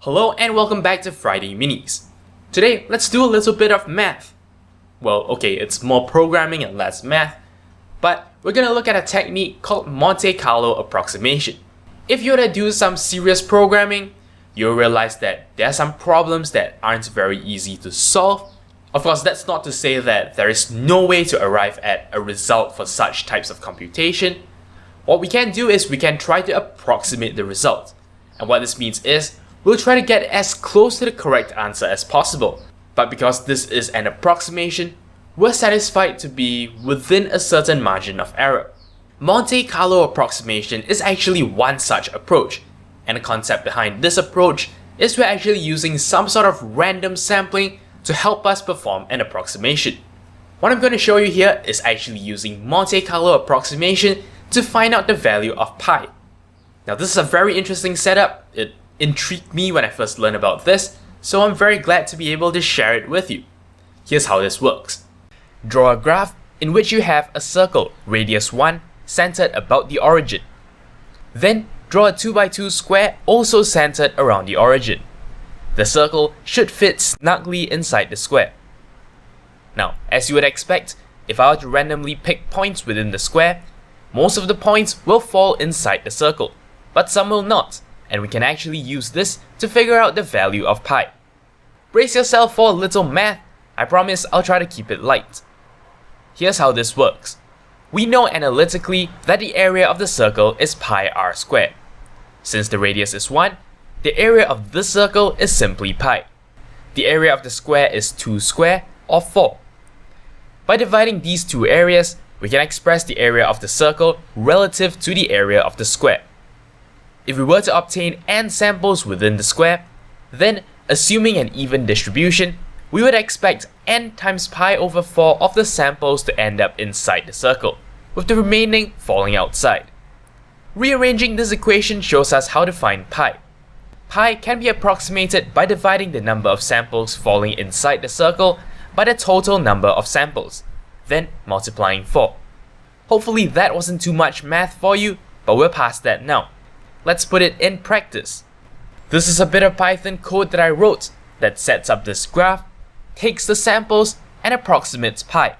Hello and welcome back to Friday Minis. Today, let's do a little bit of math. Well, okay, it's more programming and less math, but we're gonna look at a technique called Monte Carlo Approximation. If you were to do some serious programming, you'll realize that there are some problems that aren't very easy to solve. Of course, that's not to say that there is no way to arrive at a result for such types of computation. What we can do is we can try to approximate the result. And what this means is, we'll try to get as close to the correct answer as possible. But because this is an approximation, we're satisfied to be within a certain margin of error. Monte Carlo approximation is actually one such approach, and the concept behind this approach is we're actually using some sort of random sampling to help us perform an approximation. What I'm going to show you here is actually using Monte Carlo approximation to find out the value of pi. Now this is a very interesting setup. It intrigued me when I first learned about this, so I'm very glad to be able to share it with you. Here's how this works. Draw a graph in which you have a circle, radius 1, centered about the origin. Then draw a 2x2 square also centered around the origin. The circle should fit snugly inside the square. Now, as you would expect, if I were to randomly pick points within the square, most of the points will fall inside the circle, but some will not. And we can actually use this to figure out the value of pi. Brace yourself for a little math. I promise I'll try to keep it light. Here's how this works. We know analytically that the area of the circle is pi r squared. Since the radius is 1, the area of this circle is simply pi. The area of the square is 2 square or 4. By dividing these two areas, we can express the area of the circle relative to the area of the square. If we were to obtain n samples within the square, then, assuming an even distribution, we would expect n times pi over 4 of the samples to end up inside the circle, with the remaining falling outside. Rearranging this equation shows us how to find pi. Pi can be approximated by dividing the number of samples falling inside the circle by the total number of samples, then multiplying 4. Hopefully that wasn't too much math for you, but we're past that now. Let's put it in practice. This is a bit of Python code that I wrote that sets up this graph, takes the samples, and approximates pi.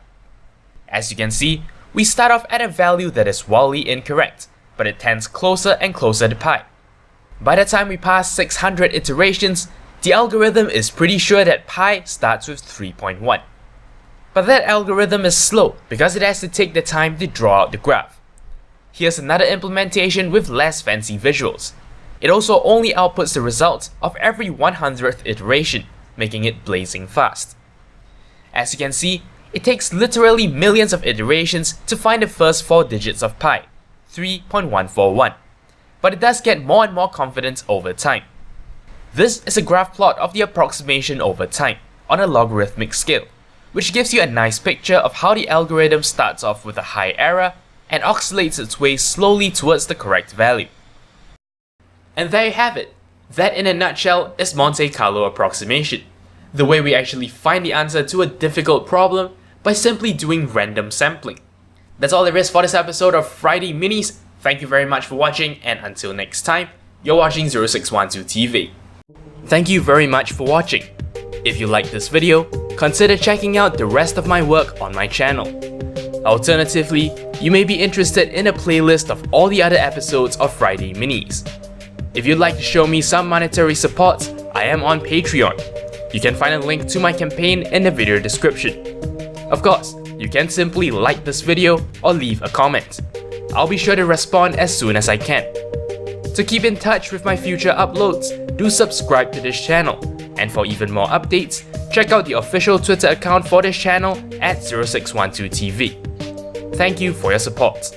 As you can see, we start off at a value that is wildly incorrect, but it tends closer and closer to pi. By the time we pass 600 iterations, the algorithm is pretty sure that pi starts with 3.1. But that algorithm is slow because it has to take the time to draw out the graph. Here's another implementation with less fancy visuals. It also only outputs the result of every 100th iteration, making it blazing fast. As you can see, it takes literally millions of iterations to find the first 4 digits of pi, 3.141. But it does get more and more confident over time. This is a graph plot of the approximation over time on a logarithmic scale, which gives you a nice picture of how the algorithm starts off with a high error and oscillates its way slowly towards the correct value. And there you have it. That in a nutshell is Monte Carlo approximation, the way we actually find the answer to a difficult problem by simply doing random sampling. That's all there is for this episode of Friday Minis. Thank you very much for watching, and until next time, you're watching 0612 TV. Thank you very much for watching. If you liked this video, consider checking out the rest of my work on my channel. Alternatively, you may be interested in a playlist of all the other episodes of Friday Minis. If you'd like to show me some monetary support, I am on Patreon. You can find a link to my campaign in the video description. Of course, you can simply like this video or leave a comment. I'll be sure to respond as soon as I can. To keep in touch with my future uploads, do subscribe to this channel. And for even more updates, check out the official Twitter account for this channel at 0612TV. Thank you for your support.